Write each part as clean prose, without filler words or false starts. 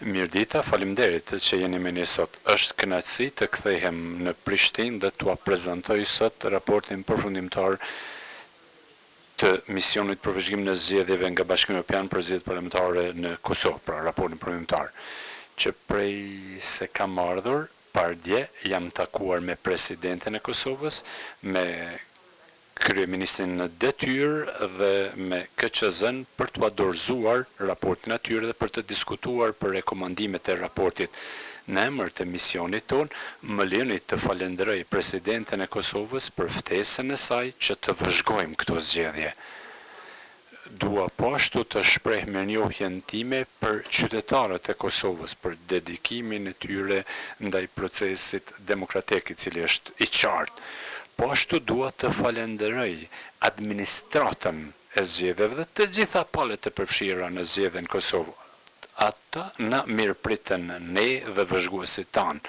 Mirdita, faleminderit që jeni me ne sot. Është kënaqësi të kthehem në Prishtinë dhe t'ua prezantoj sot raportin përfundimtar të misionit për vëzhgim në zgjedhjeve nga Bashkimi Evropian për zgjedhjet parlamentare në Kosovë, pra raportin përfundimtar, që prej se kam ardhur pardje jam takuar me presidentin e Kosovës, me kryeministrin në detyrë dhe me KQZ-n për t'u dorëzuar raportin atyre dhe për të diskutuar për rekomandimet e raportit. Në emër të misionit ton, më lini të falenderoj presidentin e Kosovës për ftesën e saj që të vëzhgojmë këto zgjedhje. Dua po ashtu të shpreh mirënjohjen time për qytetarët e Kosovës për dedikimin e tyre ndaj procesit demokratik i cili është i qartë. Po ashtu dua të falenderoj administratën e zgjedhjeve dhe të gjitha palët e përfshira në zgjedhjen në Kosovë. Ata na mirëpritën ne dhe vëzhguesit tanë.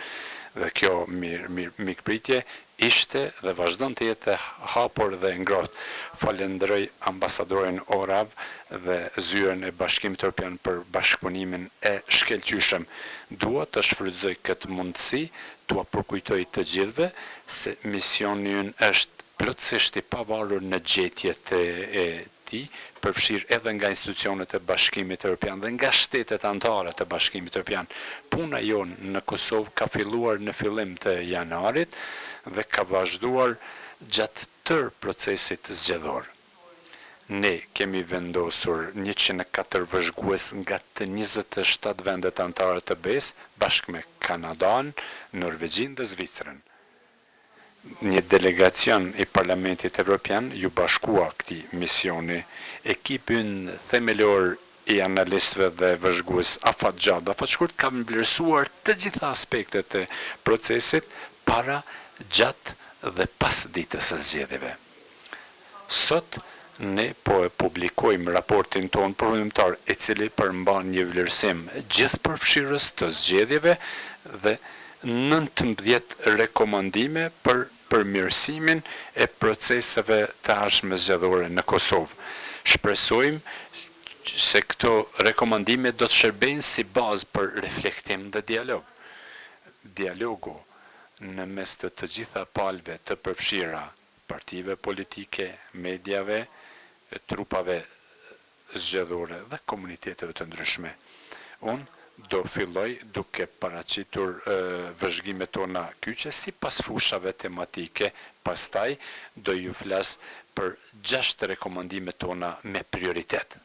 Dhe kjo mikpritje ishte dhe vazhdon të jetë hapur dhe ngrohtë. Falenderoj ambasadorin Orav dhe zyrën e Bashkimit Evropian për bashkëpunimin e shkëlqyeshëm. Dua të shfrytëzoj këtë mundësi, t'ua përkujtoj të gjithëve se misioni ynë është plotësisht i pavarur në gjetjet e tij, përfshirë edhe nga institucionet e Bashkimit Evropian dhe nga shtetet anëtare të Bashkimit Evropian. Puna jonë në Kosovë ka filluar në fillim të janarit dhe ka vazhduar gjatë tërë procesit zgjedhor. Ne kemi vendosur 104 vëzhgues nga të 27 vendet anëtare të BE-s, bashkë me Kanadan, Norvegjin dhe Zvicrën. Një delegacion i Parlamentit Evropian ju bashkua këtij misioni. Ekipi ynë themelor i analistëve dhe vëzhgues afat gjatë, afat shkurt ka vlerësuar të gjitha aspektet e procesit para, gjatë dhe pas ditës së zgjedhjeve. Sot ne po e publikojmë raportin ton përfundimtar, i cili përmban një vlerësim gjithëpërfshirës të zgjedhjeve dhe 19 rekomandime për përmirësimin e proceseve të ardhshme zgjedhore në Kosovë. Shpresojmë se këto rekomandime do të shërbejnë si bazë për reflektim dhe dialog. Dialogu në mes të gjitha palëve të përfshira, partive politike, mediave, trupave zgjedhore dhe komuniteteve të ndryshme. Unë do filloj duke paraqitur vëzhgimet tona kyçe sipas fushave tematike, pastaj do ju flas për 6 rekomandimet tona me prioritet.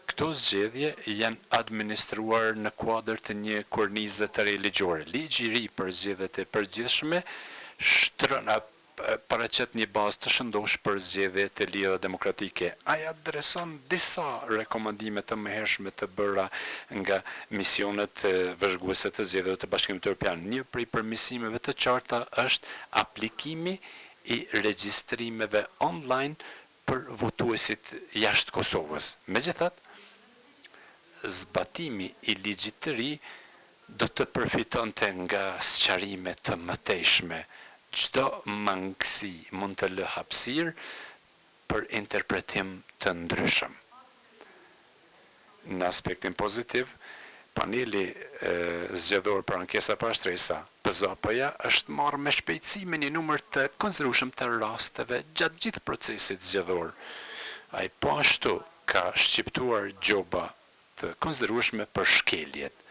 Këto zgjedhje janë administruar në kuadër të një kornize të re ligjore. Ligji i ri për zgjedhjet e përgjithshme paraqet një bazë të shëndosh për zgjedhje të lira demokratike. Ai adreson disa rekomandime të mëhershme të bëra nga misionet vëzhguese të zgjedhjeve të Bashkimit Evropian. Një prej përmirësimeve të qarta është aplikimi i regjistrimeve online për votuesit jashtë Kosovës. Megjithatë, zbatimi i ligjit të ri do të përfitonte nga sqarime të mëtejshme. Çdo mangësi mund të lë hapësirë për interpretim të ndryshëm. Në aspektin pozitiv, paneli zgjedhor për ankesa para shtresa, PZP-ja, është marrë me shpejtësi me një numër të konsiderueshëm të rasteve gjatë gjithë procesit zgjedhor. Ai po ashtu ka shqiptuar gjoba të konsiderueshme për shkeljet.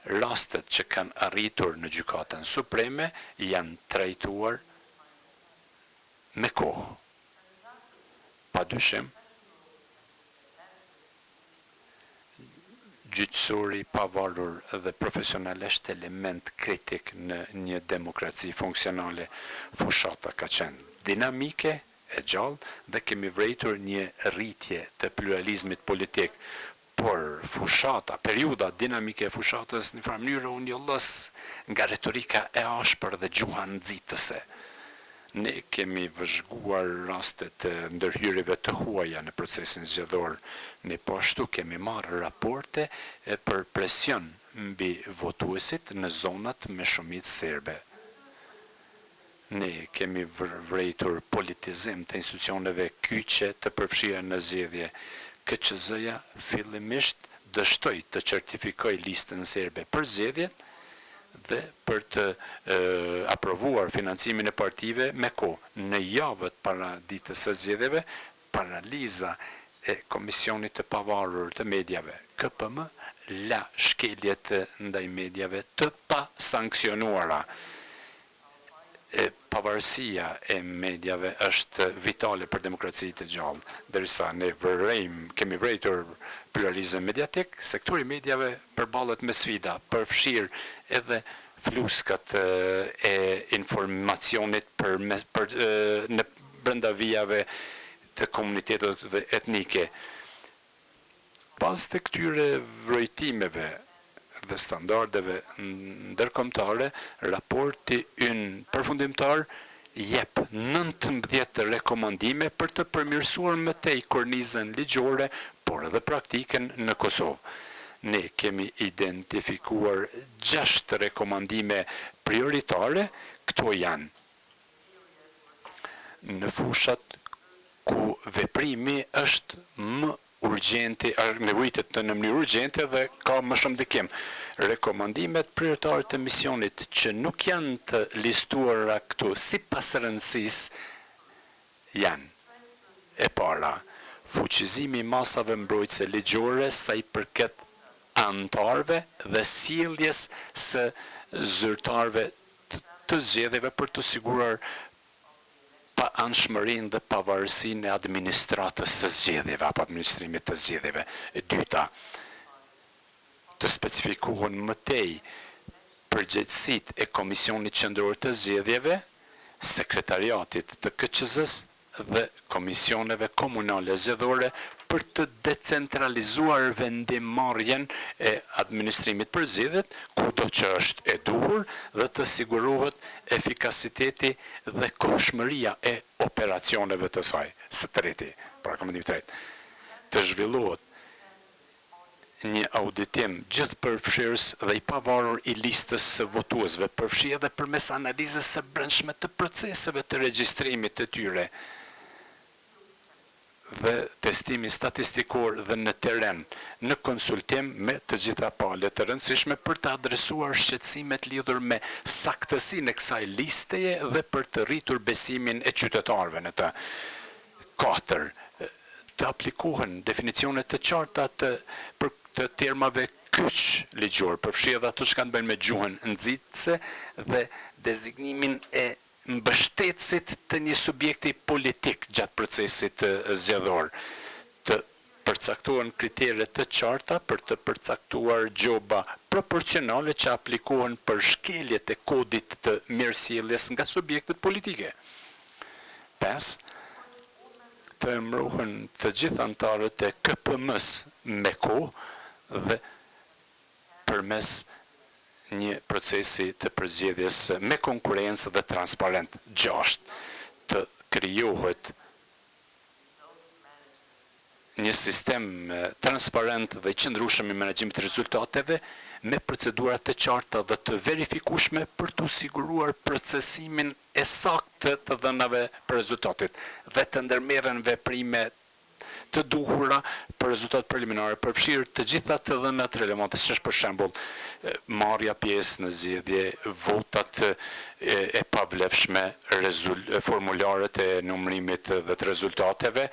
Rastet që kanë arritur në gjykatën supreme janë trajtuar me kohë. Padyshim, gjyqësori i pavarur dhe profesional është element kritik në një demokraci funksionale. Fushata ka qenë dinamike, e gjallë dhe kemi vërejtur një rritje të pluralizmit politik. Por fushata, periuda dinamike e fushatës në farë mënyrë unë jollës nga retorika e ashpër dhe gjuha nxitëse. Ne kemi vëzhguar rastet të ndërhyrjeve të huaja në procesin zgjedhor. Ne po ashtu kemi marrë raporte për presion mbi votuesit në zonat me shumicë serbe. Ne kemi vërejtur politizim të institucioneve kyçe të përfshira në zgjedhje. KQZ-ja fillimisht dështoj të certifikoj listën serbe për zgjedhjet dhe për të aprovuar financimin e partive me kohë. Në javët para ditës së zgjedhjeve, paraliza e Komisionit të Pavarur të Mediave, KPM, la shkeljet ndaj mediave të pa sankcionuara. Pavarësia e mediave është vitale për demokracitë të gjallë. Derisa ne kemi vrejtur pluralizëm mediatik, sektori mediave përballet me sfida, përfshirë edhe fluskat e informacionit në brenda vijave të komunitetet etnike. Pas të këtyre vrojtimeve dhe standardeve ndërkombëtare, raporti ynë përfundimtar jep 19 rekomandime për të përmirësuar më tej kornizën ligjore, por edhe praktikën në Kosovë. Ne kemi identifikuar 6 rekomandime prioritare, këto janë në fushat ku veprimi është më urgjenti, nevojtet në mënyrë urgjente dhe ka më shumë ndikim. Rekomandimet prioritare të misionit që nuk janë të listuara këtu sipas rëndësisë janë: e para, fuqizimi i masave mbrojtëse ligjore sa i përket anëtarëve dhe sjelljes së zyrtarëve të zgjedhjeve për të siguruar pa anshmërinë dhe pavarësinë e administratës së zgjedhjeve apo administrimit të zgjedhjeve. E dyta, të specifikohen më tej përgjegjësitë e Komisionit Qendror të Zgjedhjeve, Sekretariatit të KQZ-s dhe komisioneve komunale zgjedhore për të decentralizuar vendimarrjen e administrimit për zgjedhjet, kudo që është e duhur dhe të sigurohet efikasiteti dhe kohëshmëria e operacioneve të saj. Së treti, pra rekomandim tretë, të zhvillohet një auditim gjithëpërfshirës dhe i pavarur i listës së votuesve, përfshi edhe përmes analizës së brendshme të proceseve të regjistrimit të tyre dhe testimi statistikor dhe në teren, në konsultim me të gjitha palët të rëndësishme për të adresuar shqetësimet lidhur me saktësinë e kësaj listeje dhe për të rritur besimin e qytetarëve në të. 4. Të aplikohen definicionet të qarta të termave kyç ligjor, përfshi edhe ato që kanë bënë me gjuhën nxitëse dhe dezignimin e mbështetësit të një subjekti politik gjatë procesit zgjedhor. Të përcaktohen kriteret të qarta për të përcaktuar gjoba proporcionale që aplikohen për shkeljet e kodit të mirësjelljes nga subjektet politike. 5. Të emërohen të gjithë anëtarët e KPM-s me kohë dhe përmes një procesi të përzgjedhjes me konkurrencë dhe transparent. 6. Të krijohet një sistem transparent dhe i qëndrueshëm i menaxhimit të rezultateve me procedurat të qarta dhe të verifikueshme për të siguruar procesimin e saktë të dhënave për rezultatit dhe të ndërmerren veprime të duhura për rezultat preliminare, përfshirë të gjitha të dhënat relevante, si është për shembull marrja pjesë në zgjedhje, votat e pavlefshme, formularet e numërimit dhe të rezultateve.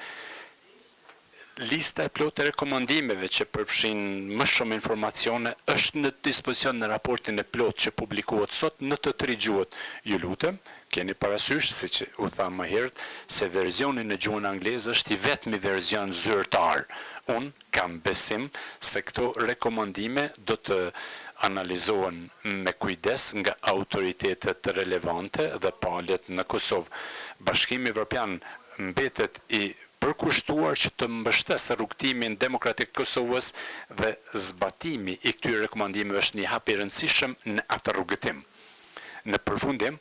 Lista e plotë e rekomandimeve që përfshin më shumë informacione është në dispozicion në raportin e plotë që publikohet sot në të 3 gjuhët. Ju lutem, keni parasysh, siç u tham më herët, se verzioni në gjuhën angleze është i vetmi verzion zyrtar. Unë kam besim se këto rekomandime do të analizohen me kujdes nga autoritetet relevante dhe palët në Kosovë. Bashkimi Evropian mbetet i përkushtuar që të mbështesë rrugtimin demokratik të Kosovës dhe zbatimi i këtyre rekomandimeve është një hap i rëndësishëm në atë rrugëtim. Në përfundim,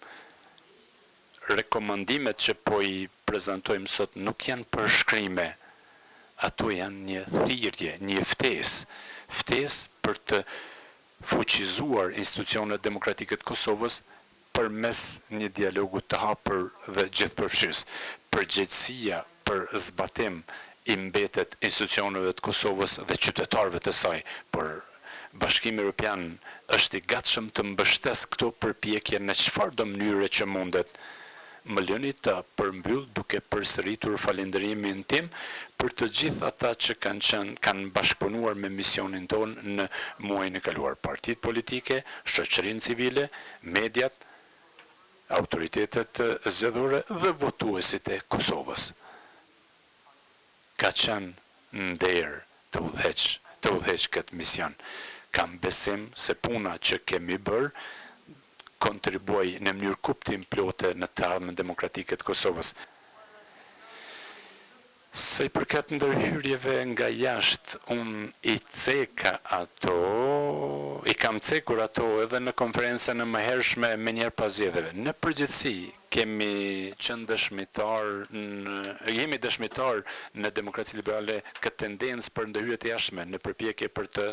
rekomandimet që po i prezantojmë sot nuk janë përshkrime, ato janë një thirrje, një ftesë për të fuqizuar institucionet demokratike të Kosovës përmes një dialogu të hapur dhe gjithëpërfshirës. Përgjegjësia për zbatim i mbetet institucioneve të Kosovës dhe qytetarëve të saj, por Bashkimi Evropian është i gatshëm të mbështes këto përpjekje në çfarëdo mënyre që mundet. Më lëni të përmbyll duke përsëritur falënderimin tim për të gjithë ata që kanë bashkëpunuar me misionin tonë në muajin e kaluar, partitë politike, shoqërinë civile, mediat, autoritetet zgjedhore dhe votuesit e Kosovës. Ka qenë nder të udhëheq këtë mision. Kam besim se puna që kemi bërë kontribuoj në mënyrë kuptim plote në të ardhmen demokratike të Kosovës. Se i përket ndërhyrjeve nga jashtë, unë i kam cekur ato edhe në konferencën e mëhershme me njerë pas zgjedhjeve. Në përgjithësi, jemi dëshmitar në demokraci liberale këtë tendencë për ndërhyrjet e jashtme në përpjekje për të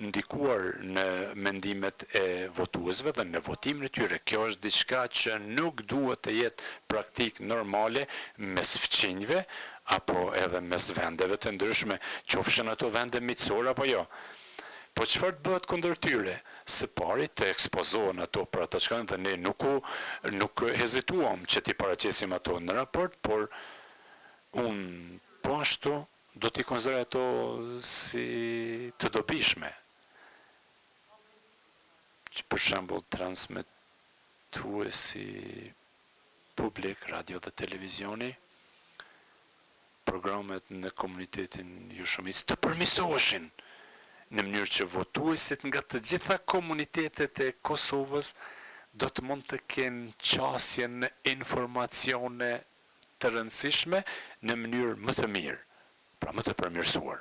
ndikuar në mendimet e votuesve dhe në votimin e tyre. Kjo është diçka që nuk duhet të jetë praktik normale mes fqinjve apo edhe mes vendeve të ndryshme, qofshin ato vende miqësore apo jo. Po çfarë bëhet kundër tyre? Së pari të ekspozohen ato për ata që kanë dhe ne nuk hezituam që t'i paraqesim ato në raport, por unë po ashtu do t'i konsideroj ato si të dobishme. Që për shembull transmetuesi publik, radio dhe televizioni, programet në komunitetin jushëmis të përmisoheshin në mënyrë që votuesit nga të gjitha komunitetet e Kosovës do të mund të kenë qasje në informacione të rëndësishme në mënyrë më të mirë, pra më të përmirësuar.